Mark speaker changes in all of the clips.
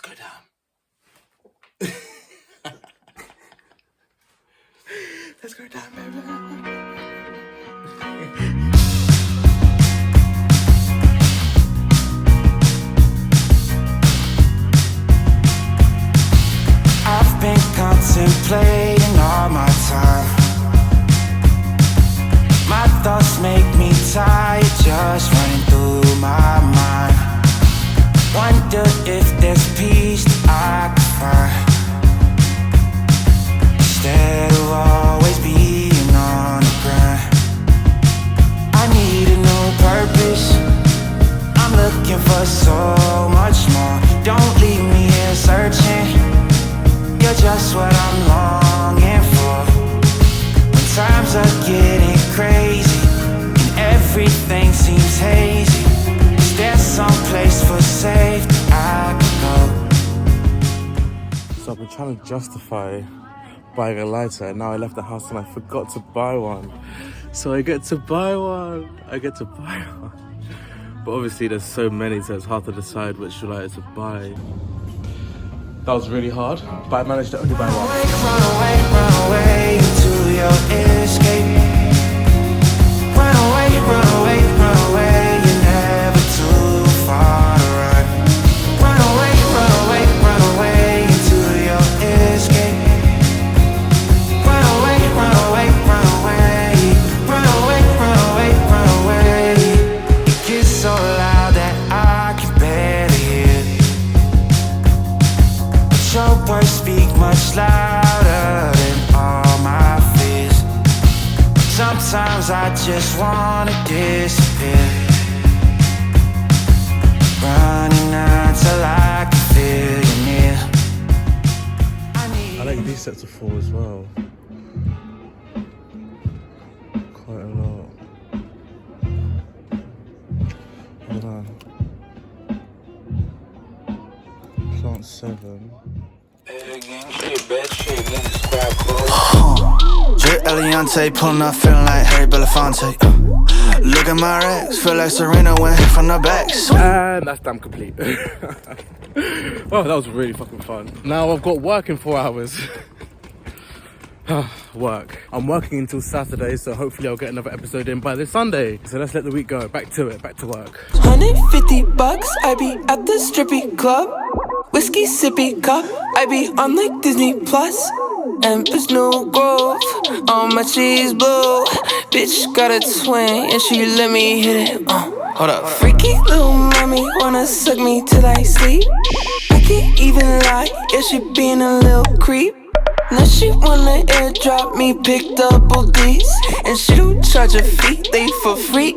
Speaker 1: go down. Let's go down, baby.
Speaker 2: I've been contemplating all my time. My thoughts make me tired, just running through my mind. Wonder if there's peace that I could find, instead of always being on the grind. I need a new purpose, I'm looking for so much more. Don't leave me here searching, you're just what I'm longing for. When times are getting crazy and everything seems hazy, is there some place for safety I can go?
Speaker 1: So I've been trying to justify buying a lighter, and now I left the house and I forgot to buy one. So I get to buy one. But obviously there's so many, so it's hard to decide which lighter to buy. That was really hard, but I managed to only buy one.
Speaker 2: Run away into your escape. Run away, you're never too far to run. Run away into your escape. Run away. It gets so loud that I can barely hear. Your words speak much louder than all my fears. Sometimes I just wanna disappear, running until I can feel you near.
Speaker 1: I like these sets of 4 as well. Quite a lot. Hold on. Plant 7.
Speaker 2: Drip Eliante, pulling up, feeling like Harry Belafonte. Look at my racks, feel like Serena went from the back.
Speaker 1: And that's damn complete. Well, that was really fucking fun. Now I've got work in 4 hours. Work. I'm working until Saturday, so hopefully I'll get another episode in by this Sunday. So let's let the week go. Back to it, back to work.
Speaker 3: $150, I be at the strippy club. Whiskey sippy cup, I be on like Disney Plus. Empress New Grove, all my cheese blue. Bitch got a twin and she let me hit it. Hold up. Freaky little mommy wanna suck me till I sleep. I can't even lie, yeah, she being a little creep. Now she wanna airdrop me, pick double D's. And she don't charge a fee, they for free.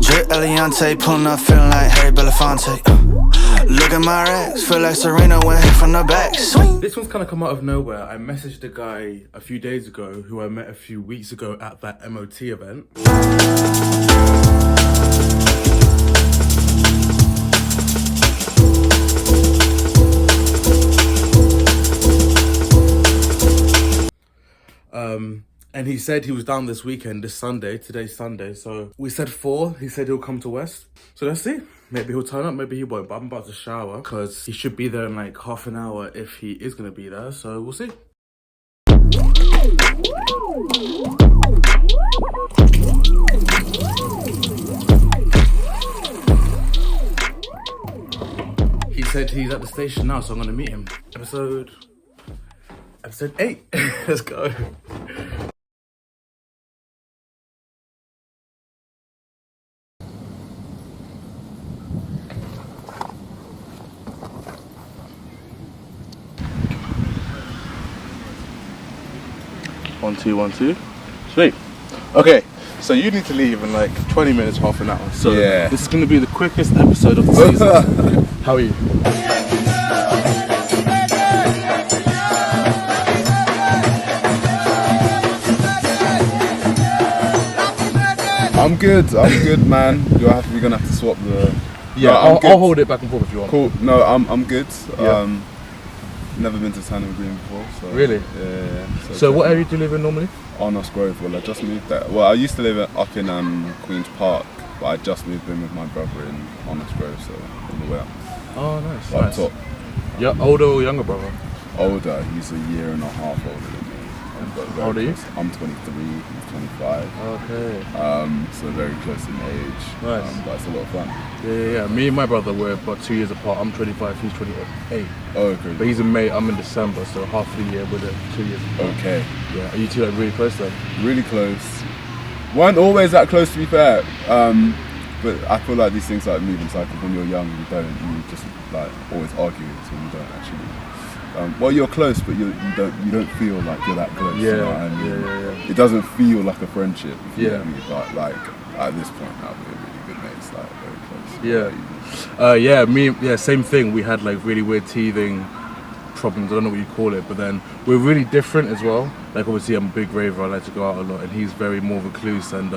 Speaker 2: Drip Eliante, pulling up, feeling like Harry Belafonte. Look at my racks, feel like Serena went from the back. Swing.
Speaker 1: This one's kind of come out of nowhere. I messaged a guy a few days ago who I met a few weeks ago at that MOT event. And he said he was down this weekend, this Sunday. Today's Sunday, so we said 4. He said he'll come to West. So let's see. Maybe he'll turn up, maybe he won't. But I'm about to shower because he should be there in like half an hour if he is going to be there. So we'll see. He said he's at the station now, so I'm going to meet him. Episode 8. Let's go. One, two. Sweet. Okay, so you need to leave in like 20 minutes, half an hour. So
Speaker 4: yeah,
Speaker 1: this is going to be the quickest episode of the season. How are you?
Speaker 4: I'm good, man. We're gonna have to swap the.
Speaker 1: Yeah,
Speaker 4: no,
Speaker 1: I'll hold it back and forth if you want.
Speaker 4: Cool. No, I'm good.
Speaker 1: Yeah.
Speaker 4: Never been to Tannham Green before. So,
Speaker 1: really?
Speaker 4: Yeah.
Speaker 1: So what area do you live in normally?
Speaker 4: Arnos Grove. Well, I just moved there. Well, I used to live up in Queen's Park, but I just moved in with my brother in Arnos Grove, so on the way up.
Speaker 1: Oh, nice.
Speaker 4: Up
Speaker 1: Nice.
Speaker 4: top.
Speaker 1: Yeah, older or younger brother?
Speaker 4: Older, he's a year and a half older than me. But very
Speaker 1: How old are you?
Speaker 4: close. I'm 23, he's 25.
Speaker 1: Okay.
Speaker 4: So very close in age.
Speaker 1: Nice.
Speaker 4: But it's a lot of fun.
Speaker 1: Yeah. Me and my brother were about 2 years apart. I'm 25, he's 28.
Speaker 4: Oh, okay.
Speaker 1: But he's in May, I'm in December, so half the year with it, 2 years apart.
Speaker 4: Okay.
Speaker 1: Yeah, are you two like really close then?
Speaker 4: Really close. Weren't always that close, to be fair. But I feel like these things like move in cycles. When you're young, you just like always argue, so you don't actually. Well, you're close, but you don't feel like you're that close.
Speaker 1: Yeah,
Speaker 4: you know what I mean?
Speaker 1: yeah.
Speaker 4: It doesn't feel like a friendship. If you
Speaker 1: Yeah.
Speaker 4: get me, but like at this point now, we're really good mates. Like very close.
Speaker 1: Yeah, same thing. We had like really weird teething problems. I don't know what you call it, but then we're really different as well. Like obviously, I'm a big raver. I like to go out a lot, and he's very more recluse and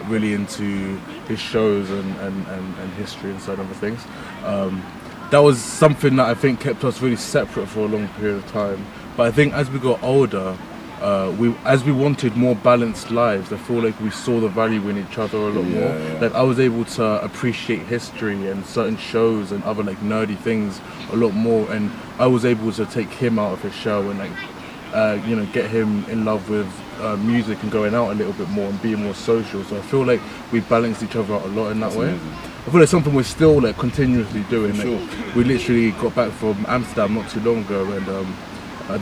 Speaker 1: really into his shows and history and certain other things. That was something that I think kept us really separate for a long period of time. But I think as we got older, as we wanted more balanced lives, I feel like we saw the value in each other a lot more.
Speaker 4: Yeah.
Speaker 1: Like I was able to appreciate history and certain shows and other like nerdy things a lot more, and I was able to take him out of his shell and like get him in love with music and going out a little bit more and being more social. So I feel like we balanced each other out a lot in that way.
Speaker 4: Amazing.
Speaker 1: I feel like something we're still like continuously doing.
Speaker 4: For
Speaker 1: Like,
Speaker 4: sure.
Speaker 1: we literally got back from Amsterdam not too long ago, and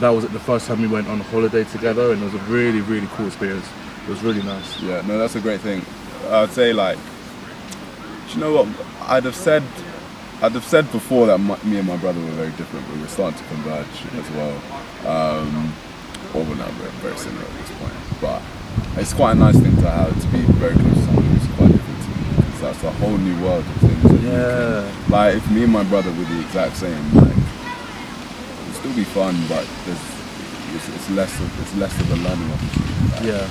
Speaker 1: that was the first time we went on holiday together, and it was a really, really cool experience. It was really nice.
Speaker 4: Yeah, no, that's a great thing. I'd say like, do you know what? I'd have said before that me and my brother were very different, but we're starting to converge as well. Or we're not very similar at this point. But it's quite a nice thing to have, to be very close to someone who's quite different to me, because that's a whole new world of things. That you can, like if me and my brother were the exact same, like it'd still be fun, but it's less of a learning opportunity. Like,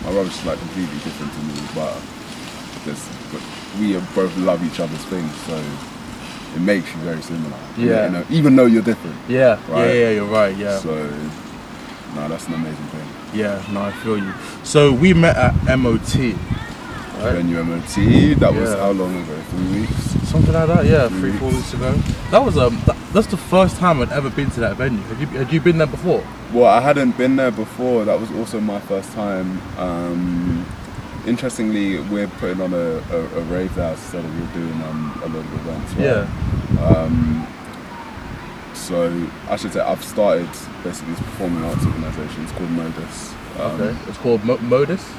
Speaker 4: my brother's like completely different to me, but we both love each other's things, so it makes you very similar.
Speaker 1: Yeah.
Speaker 4: You know, even though you're different.
Speaker 1: Yeah,
Speaker 4: Right?
Speaker 1: yeah, you're right, yeah.
Speaker 4: So, no, that's an amazing thing.
Speaker 1: Yeah, no, I feel you. So we met at MOT, right?
Speaker 4: Venue MOT, that was
Speaker 1: Yeah.
Speaker 4: how long ago? 3 weeks?
Speaker 1: Something like that, yeah,
Speaker 4: 3
Speaker 1: 3-4
Speaker 4: weeks.
Speaker 1: weeks ago. That was that's the first time I'd ever been to that venue. Had you been there before?
Speaker 4: Well, I hadn't been there before. That was also my first time. Interestingly, we're putting on a rave there instead of we're doing a lot of events. Right?
Speaker 1: Yeah.
Speaker 4: So I should say I've started basically this performing arts organisation. It's called Modus.
Speaker 1: Okay. It's called Modus?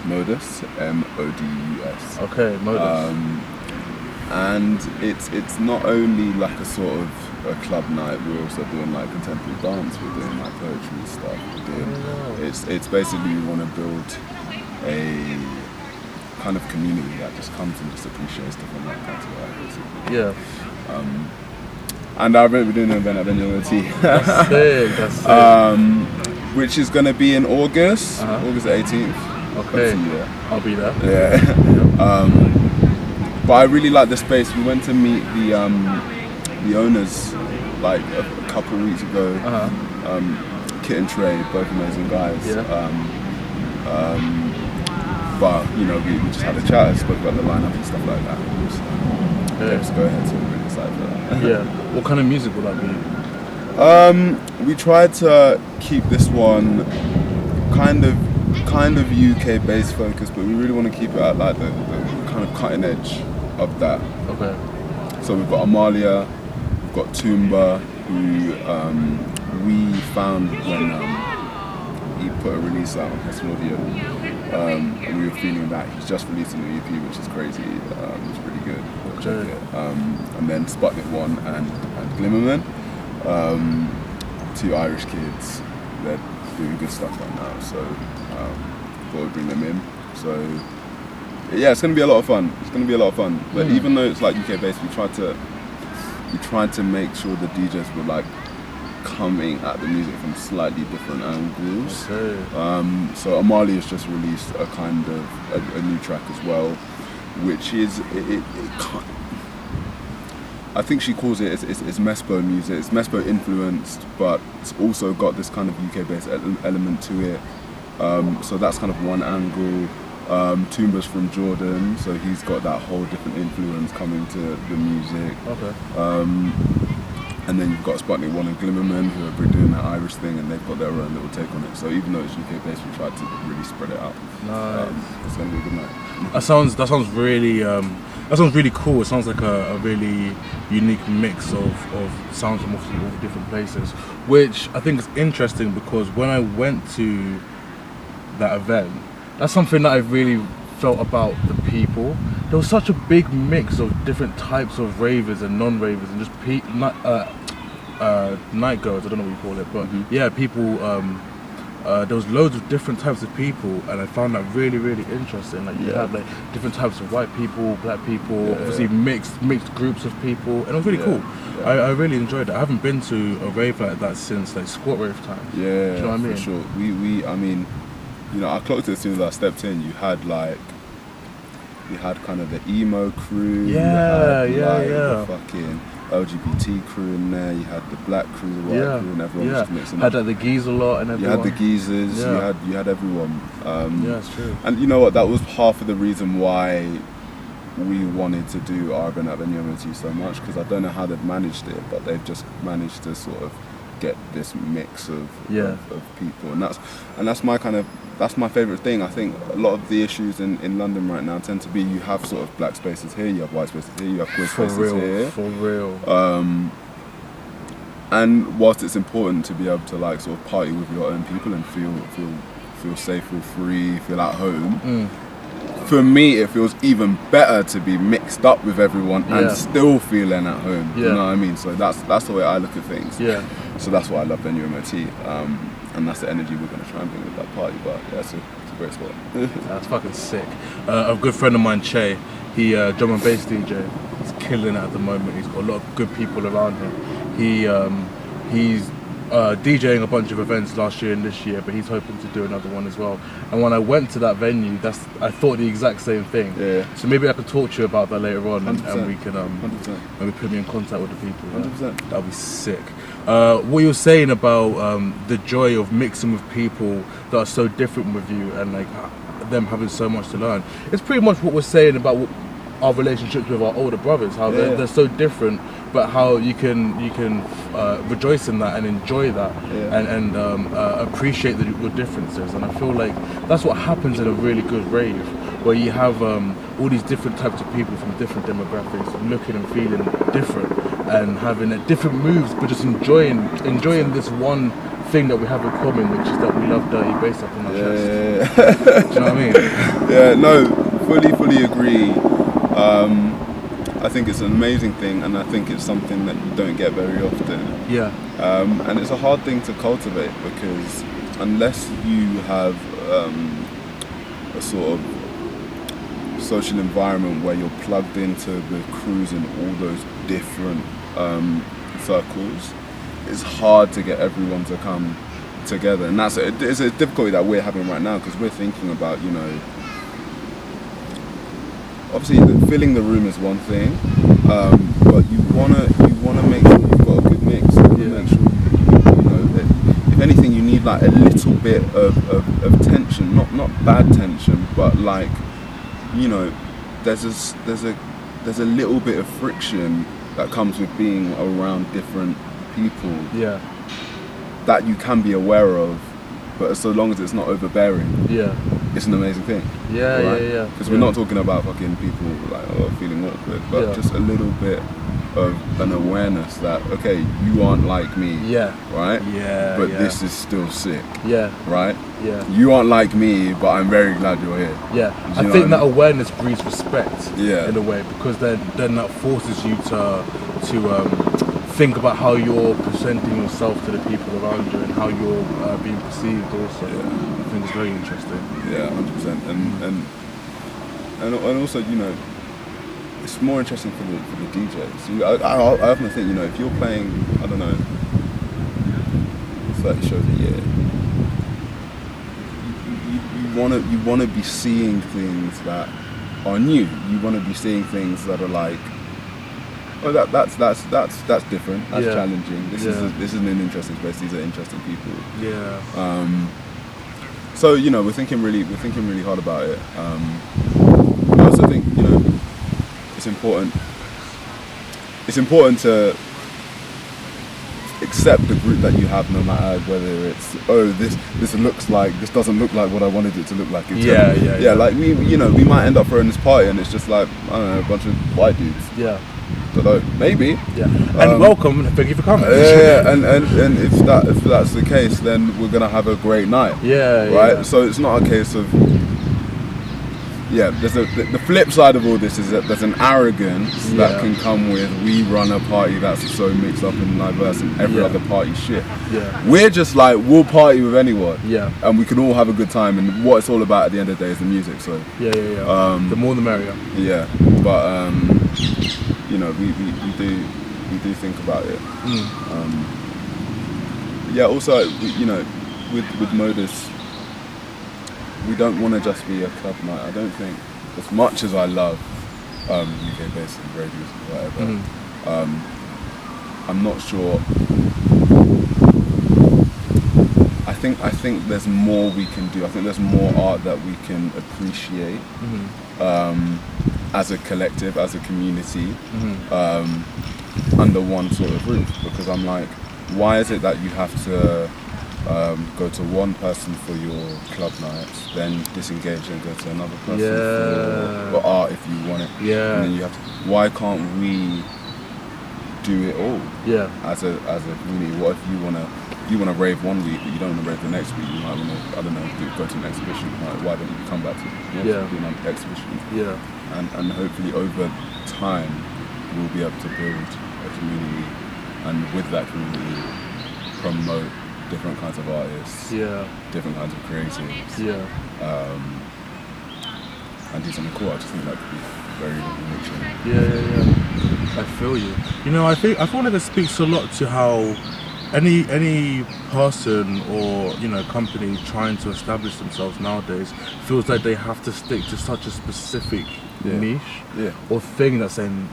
Speaker 4: Modus, MODUS.
Speaker 1: Okay, Modus.
Speaker 4: And it's not only like a sort of a club night. We're also doing like contemporary dance. We're doing like poetry and stuff. We're doing it's basically we want to build a kind of community that just comes and just appreciates different like kinds of art, basically.
Speaker 1: Yeah.
Speaker 4: And I remember doing an event at Venue MOT.
Speaker 1: That's sick.
Speaker 4: Which is going to be in August, August 18th.
Speaker 1: Okay.
Speaker 4: Hope to see you there.
Speaker 1: I'll be there.
Speaker 4: Yeah. But I really like the space. We went to meet the owners like a couple weeks ago. Kit and Trey, both amazing guys.
Speaker 1: Yeah.
Speaker 4: But you know, we just had a chat and spoke about the lineup and stuff like that. Let's go ahead. So we're really excited for that.
Speaker 1: Yeah. What kind of music will that be?
Speaker 4: We tried to keep this one kind of UK based focus, but we really want to keep it at like the kind of cutting edge of that.
Speaker 1: Okay.
Speaker 4: So we've got Amalia, we've got Toomba, who we found when he put a release out on Festival Audio, and we were feeling that. He's just released a new EP, which is crazy. It's really good. Go check it. And then Sputnik 1 and Glimmerman. 2 Irish kids. They're doing good stuff right now, so thought we'd bring them in. So yeah, it's going to be a lot of fun. But even though it's like UK based, we tried to make sure the DJs were like coming at the music from slightly different angles.
Speaker 1: Okay.
Speaker 4: So Amalia's just released a kind of a new track as well, which is it I think she calls it it's Mespo music. It's Mespo influenced, but it's also got this kind of UK based element to it. So that's kind of one angle. Toomba's from Jordan, so he's got that whole different influence coming to the music.
Speaker 1: Okay.
Speaker 4: And then you've got Sputnik One and Glimmerman, who are doing that Irish thing, and they've got their own little take on it. So even though it's UK based, we tried to really spread it out.
Speaker 1: Nice.
Speaker 4: It's gonna be a good night.
Speaker 1: That sounds really cool. It sounds like a really unique mix of sounds from all different places, which I think is interesting because when I went to that event, that's something that I really felt about the people. There was such a big mix of different types of ravers and non-ravers and just night girls, I don't know what you call it, but yeah, people, there was loads of different types of people, and I found that really, really interesting. Like you had like different types of white people, black people, obviously mixed groups of people, and it was really cool. Yeah. I really enjoyed it. I haven't been to a rave like that since like squat rave time.
Speaker 4: Yeah,
Speaker 1: do you know what I mean?
Speaker 4: For sure. I mean, you know, I clocked it as soon as I stepped in. You had kind of the emo crew.
Speaker 1: The
Speaker 4: fucking LGBT crew in there. You had the black crew, the white crew, and everyone was just mixing up.
Speaker 1: Had like the geezer lot and everyone.
Speaker 4: You had the geezers. You had everyone.
Speaker 1: Yeah, it's true.
Speaker 4: And you know what? That was half of the reason why we wanted to do our event at the NTKY so much, because I don't know how they've managed it, but they've just managed to sort of get this mix of people, and that's my favourite thing. I think a lot of the issues in London right now tend to be you have sort of black spaces here, you have white spaces here, you have queer spaces here.
Speaker 1: For real.
Speaker 4: And whilst it's important to be able to like sort of party with your own people and feel safe, feel free, feel at home. For me, it feels even better to be mixed up with everyone and still feeling at home. You know what I mean? So that's the way I look at things.
Speaker 1: Yeah.
Speaker 4: So that's why I love the NTKY. And that's the energy we're going to try and bring with that party. But yeah, it's a great spot.
Speaker 1: That's fucking sick. A good friend of mine, Che, he drum and bass DJ. He's killing it at the moment. He's got a lot of good people around him. He's DJing a bunch of events last year and this year, but he's hoping to do another one as well. And when I went to that venue, I thought the exact same thing.
Speaker 4: Yeah.
Speaker 1: So maybe I could talk to you about that later on, and we can
Speaker 4: 100%.
Speaker 1: maybe put me in contact with the people.
Speaker 4: 100%.
Speaker 1: That'll be sick. What you're saying about the joy of mixing with people that are so different with you, and like them having so much to learn, it's pretty much what we're saying about our relationships with our older brothers, how they're so different, but how you can rejoice in that and enjoy that and appreciate your differences. And I feel like that's what happens in a really good rave, where you have all these different types of people from different demographics looking and feeling different and having different moves, but just enjoying this one thing that we have in common, which is that we love dirty bass up in our chest. Do you know what I mean?
Speaker 4: Yeah, no, fully agree. I think it's an amazing thing, and I think it's something that you don't get very often.
Speaker 1: Yeah.
Speaker 4: And it's a hard thing to cultivate, because unless you have a sort of social environment where you're plugged into the crews in all those different circles, it's hard to get everyone to come together. And it's a difficulty that we're having right now, because we're thinking about, you know, obviously filling the room is one thing, but you wanna make sure you've got a good mix. You wanna make sure you know that if anything you need like a little bit of tension, not bad tension, but like, you know, there's a little bit of friction that comes with being around different people.
Speaker 1: Yeah.
Speaker 4: That you can be aware of, but so long as it's not overbearing.
Speaker 1: Yeah.
Speaker 4: It's an amazing thing.
Speaker 1: Yeah, right? Yeah.
Speaker 4: Because we're not talking about fucking people like feeling awkward, but just a little bit of an awareness that, okay, you aren't like me.
Speaker 1: Yeah.
Speaker 4: Right?
Speaker 1: Yeah.
Speaker 4: But this is still sick.
Speaker 1: Yeah.
Speaker 4: Right?
Speaker 1: Yeah.
Speaker 4: You aren't like me, but I'm very glad you're here.
Speaker 1: Yeah. I think that awareness breeds respect.
Speaker 4: Yeah.
Speaker 1: In a way, because then that forces you to think about how you're presenting yourself to the people around you and how you're being perceived also. I think it's very interesting.
Speaker 4: Yeah, 100%. And also, you know, it's more interesting for the DJs. I often think, you know, if you're playing, I don't know, 30 shows a year, you wanna be seeing things that are new. You wanna be seeing things that are like, oh, that's different. That's challenging. This is an interesting space. These are interesting people.
Speaker 1: Yeah.
Speaker 4: So we're thinking really hard about it. I also think it's important to accept the group that you have, no matter whether it's this doesn't look like what I wanted it to look like. Yeah. Like we might end up throwing this party and it's just like, I don't know, a bunch of white dudes.
Speaker 1: Yeah.
Speaker 4: Don't know, maybe.
Speaker 1: Yeah. And welcome, and thank you for coming.
Speaker 4: Yeah. And if that's the case, then we're gonna have a great night.
Speaker 1: Yeah.
Speaker 4: Right.
Speaker 1: Yeah.
Speaker 4: So it's not a case of. Yeah, the flip side of all this is that there's an arrogance that can come with we run a party that's so mixed up and diverse and every other party shit. Yeah. We're just like, we'll party with anyone. Yeah. And we can all have a good time, and what it's all about at the end of the day is the music. So
Speaker 1: yeah. The more the merrier.
Speaker 4: Yeah. But we do think about it. Also with Modus, we don't want to just be a club night. I don't think, as much as I love UK-based radios or whatever, I'm not sure. I think there's more we can do. I think there's more art that we can appreciate as a collective, as a community, under one sort of roof. Because I'm like, why is it that you have to go to one person for your club nights, then disengage and go to another person for art if you want it. Yeah. And then you have to. Why can't we do it all? Yeah. As a community, what if you wanna rave one week, but you don't want to rave the next week? You might want to, I don't know, go to an exhibition. Why don't you come back to do an exhibition? Yeah. And hopefully over time we'll be able to build a community, and with that community promote different kinds of artists, different kinds of creatives, and do something cool. I just think that could be very enriching.
Speaker 1: Yeah. I feel you. I feel like it speaks a lot to how any person or company trying to establish themselves nowadays feels like they have to stick to such a specific niche or thing that's saying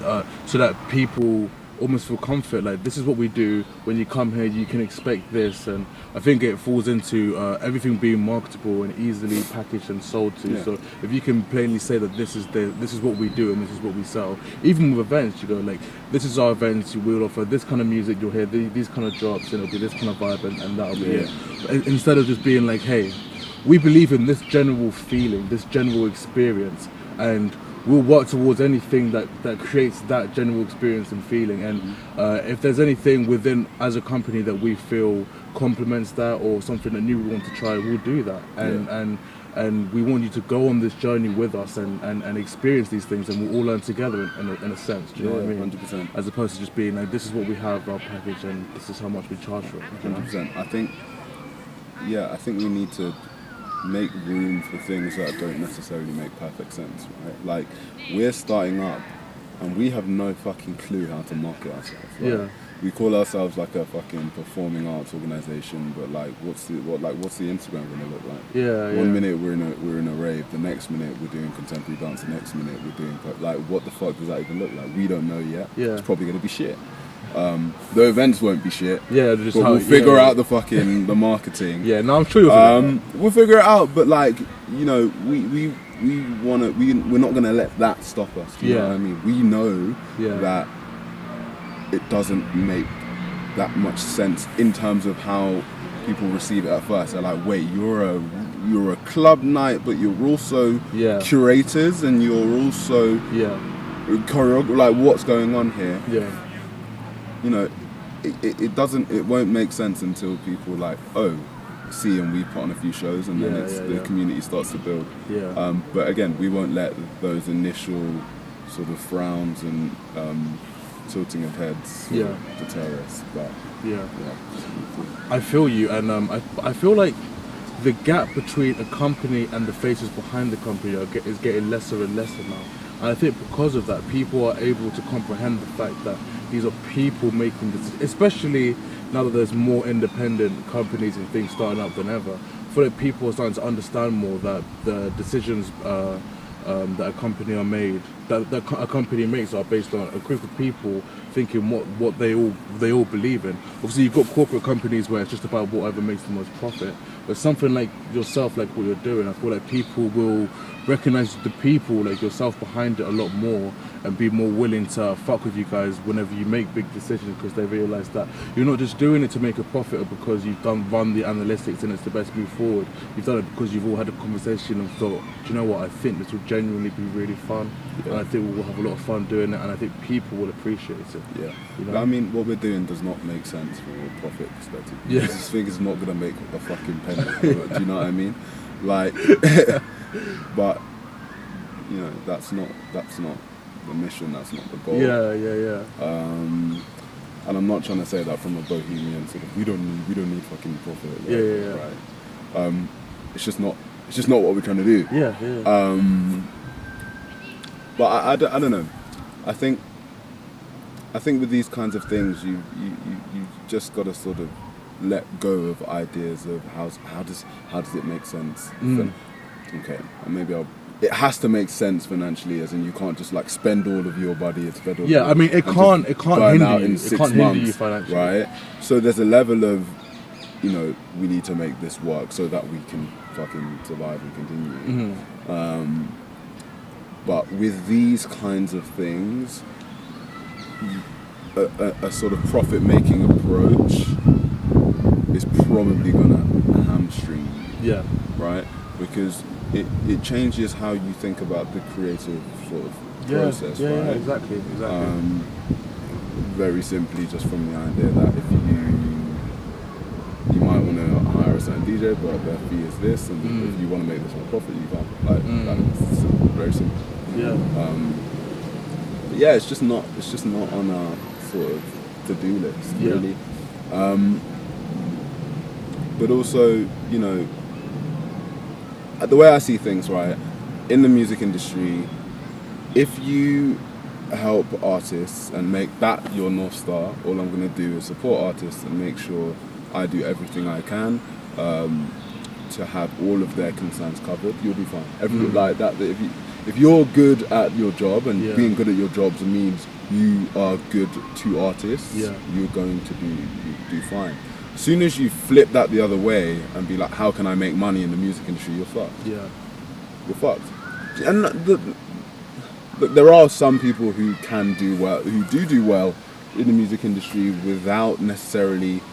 Speaker 1: so that people almost feel comfort, like this is what we do. When you come here, you can expect this, and I think it falls into everything being marketable and easily packaged and sold to. So if you can plainly say that this is what we do and this is what we sell, even with events, you go like, this is our events. You will offer this kind of music. You'll hear these kind of drops, and it'll be this kind of vibe, and that'll be it. Instead of just being like, hey, we believe in this general feeling, this general experience, and we'll work towards anything that creates that general experience and feeling. And if there's anything within as a company that we feel complements that, or something that new we want to try, we'll do that. And we want you to go on this journey with us and experience these things, and we'll all learn together in a sense. Do you know what I mean?
Speaker 4: 100%.
Speaker 1: As opposed to just being like, this is what we have, our package, and this is how much we charge for it.
Speaker 4: 100%. I think we need to make room for things that don't necessarily make perfect sense, right? Like, we're starting up and we have no fucking clue how to market ourselves, right? Yeah. We call ourselves like a fucking performing arts organization, but like what's the Instagram gonna look like? One minute we're in a rave, the next minute we're doing contemporary dance, the next minute we're doing like, what the fuck does that even look like? We don't know yet. It's probably gonna be shit. The events won't be shit. But we'll figure out the fucking the marketing.
Speaker 1: No, I'm sure you'll
Speaker 4: we'll figure it out. But like, we're not gonna let that stop us. You know what I mean? We know that it doesn't make that much sense in terms of how people receive it at first. They're like, wait, you're a club night, but you're also curators, and you're also choreographer. Like, what's going on here? It won't make sense until people like, see, and we put on a few shows, and then the community starts to build. But again, we won't let those initial sort of frowns and tilting of heads deter us. But
Speaker 1: I feel you, and I feel like the gap between a company and the faces behind the company is getting lesser and lesser now. And I think because of that, people are able to comprehend the fact that these are people making decisions, especially now that there's more independent companies and things starting up than ever. I feel like people are starting to understand more that the decisions that a company are made that a company makes are based on a group of people thinking what they all believe in. Obviously, you've got corporate companies where it's just about whatever makes the most profit. But something like yourself, like what you're doing, I feel like people will recognize the people like yourself behind it a lot more and be more willing to fuck with you guys whenever you make big decisions, because they realize that you're not just doing it to make a profit or because you've run the analytics and it's the best move forward. You've done it because you've all had a conversation and thought, do you know what, I think this will genuinely be really fun, and I think we'll have a lot of fun doing it, and I think people will appreciate it.
Speaker 4: Yeah.
Speaker 1: You know?
Speaker 4: I mean, what we're doing does not make sense from a profit perspective.
Speaker 1: Yeah.
Speaker 4: This thing is not gonna make a fucking penny. Do you know what I mean? Like, but you know, that's not the mission. That's not the goal.
Speaker 1: Yeah.
Speaker 4: And I'm not trying to say that from a bohemian sort of. We don't need fucking profit. Right? Right. It's just not what we're trying to do.
Speaker 1: Yeah.
Speaker 4: But I don't know. I think with these kinds of things, you just got to sort of let go of ideas of how does it make sense. Okay, and maybe it has to make sense financially, as in you can't just like spend all of your body. It's spend all
Speaker 1: Yeah, I mean it can't hinder you.
Speaker 4: In
Speaker 1: It
Speaker 4: 6
Speaker 1: can't
Speaker 4: months,
Speaker 1: hinder you financially,
Speaker 4: right? So there's a level of, you know, we need to make this work so that we can fucking survive and continue. But with these kinds of things, a sort of profit-making approach is probably gonna hamstring you.
Speaker 1: Yeah.
Speaker 4: Right? Because it changes how you think about the creative sort of process, right?
Speaker 1: Yeah, exactly.
Speaker 4: Very simply, just from the idea that if you might want to hire a certain DJ, but their fee is this, and if you want to make this more profit, you can't. That's very simple.
Speaker 1: Yeah.
Speaker 4: But yeah, it's just not on our sort of to-do list, really. But also, you know, the way I see things, right, in the music industry, if you help artists and make that your North Star, all I'm going to do is support artists and make sure I do everything I can to have all of their concerns covered, you'll be fine. Like that, if you're good at your job, and being good at your jobs means you are good to artists, you're going to do fine. As soon as you flip that the other way and be like, how can I make money in the music industry, you're fucked. Yeah. You're fucked. And there are some people who can do well, who do well in the music industry without necessarily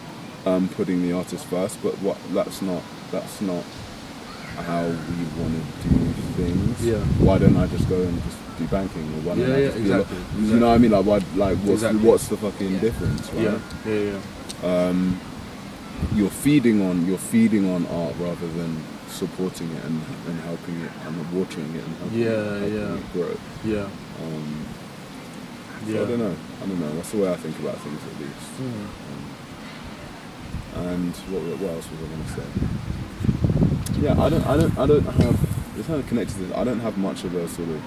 Speaker 4: putting the artist first, but that's not how we want to do things. Yeah. Why don't I just go and just do banking, or why don't I just
Speaker 1: exactly.
Speaker 4: You know what I mean? Like what's the fucking difference, right?
Speaker 1: Yeah.
Speaker 4: You're feeding on art rather than supporting it and helping it and watering it and helping it grow. Yeah. So I don't know. That's the way I think about things, at least. And what else was I going to say? Yeah, I don't have. It's kind of connected to this. I don't have much of a sort of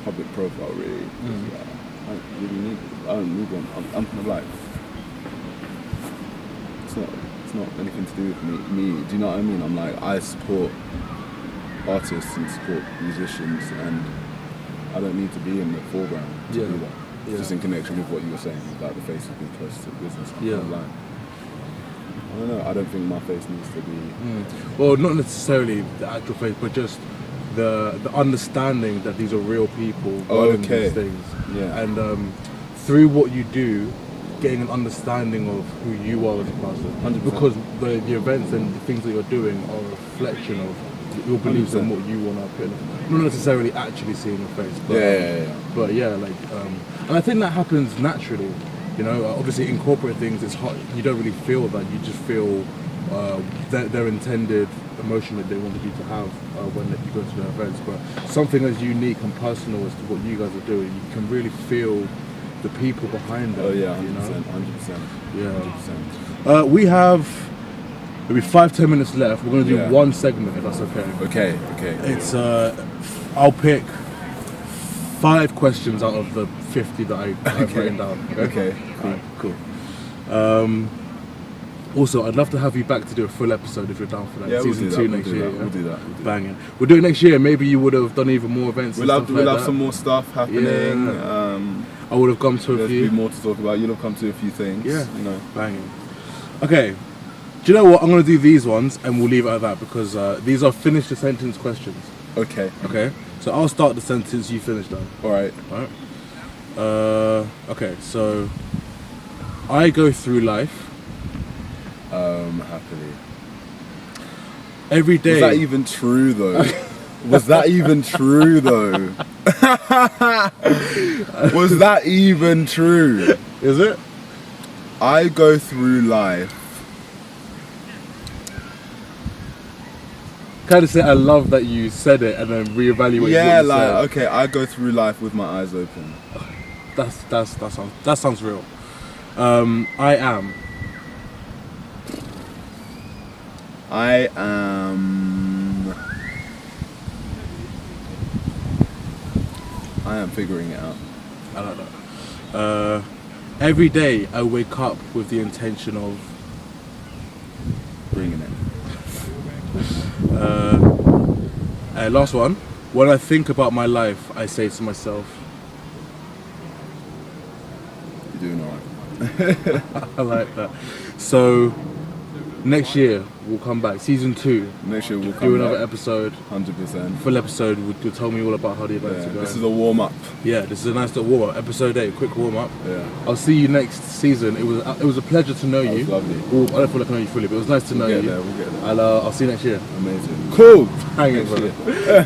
Speaker 4: public profile, really. I don't really need. I don't need one. I'm kind of like. It's not anything to do with me. Do you know what I mean? I'm like, I support artists and support musicians, and I don't need to be in the foreground to do that. Just in connection with what you were saying about the face of being close to business. Like, I don't know. I don't think my face needs to be.
Speaker 1: Well, not necessarily the actual face, but just the understanding that these are real people doing these things. Yeah. And through what you do, getting an understanding of who you are as a person. 100%. Because the events and the things that you're doing are a reflection of your beliefs 100%. And what you want to put in. Not necessarily actually seeing your face. But, but and I think that happens naturally. You know, obviously in corporate things, it's hot. You don't really feel that. You just feel their intended emotion that they wanted you to have when you go to their events. But something as unique and personal as to what you guys are doing, you can really feel the people behind them.
Speaker 4: 100%.
Speaker 1: Yeah. 100%. We have maybe 5-10 minutes left. We're going to do one segment, if that's okay. Okay. It's I'll pick 5 questions out of the 50 that I've written down. Okay.
Speaker 4: Okay.
Speaker 1: Cool. Also, I'd love to have you back to do a full episode if you're down for that.
Speaker 4: Yeah,
Speaker 1: Season 2 next year.
Speaker 4: We'll do that.
Speaker 1: Banging. We'll do it next year. Maybe you would have done even more events.
Speaker 4: We'll have some more stuff happening.
Speaker 1: Yeah. I would have come to a
Speaker 4: There'll
Speaker 1: few.
Speaker 4: be more to talk about. You'll have come to a few things.
Speaker 1: Yeah.
Speaker 4: You know.
Speaker 1: Banging. Okay. Do you know what? I'm going to do these ones and we'll leave it at that because these are finish the sentence questions.
Speaker 4: Okay.
Speaker 1: Okay? So I'll start the sentence, you finish them.
Speaker 4: Alright.
Speaker 1: Alright? Okay, so I go through life
Speaker 4: Happily.
Speaker 1: every day.
Speaker 4: Was that even true though? Was that even true though? Was that even true?
Speaker 1: Is it?
Speaker 4: I go through life.
Speaker 1: Kind of say I love that you said it and then reevaluate.
Speaker 4: Yeah,
Speaker 1: what you
Speaker 4: like
Speaker 1: said.
Speaker 4: okay, I go through life with my eyes open.
Speaker 1: That sounds real. I am
Speaker 4: figuring it out.
Speaker 1: I like that. Every day I wake up with the intention of
Speaker 4: Bringing it.
Speaker 1: last one. When I think about my life, I say to myself,
Speaker 4: You're doing alright.
Speaker 1: I like that. So next year we'll come back. Season 2.
Speaker 4: Next year we'll
Speaker 1: Do
Speaker 4: come
Speaker 1: another
Speaker 4: back.
Speaker 1: episode.
Speaker 4: 100%.
Speaker 1: Full episode. You'll tell me all about how the events are going.
Speaker 4: This is a warm up.
Speaker 1: Yeah, this is a nice little warm up. Episode 8, quick warm up.
Speaker 4: Yeah.
Speaker 1: I'll see you next season. It was a pleasure to know you.
Speaker 4: was lovely.
Speaker 1: Well, I don't feel like I know you fully, but it was nice to know you.
Speaker 4: We'll get there.
Speaker 1: I'll see you next year.
Speaker 4: Amazing. Cool.
Speaker 1: Hang it,
Speaker 4: Next
Speaker 1: brother.
Speaker 4: year.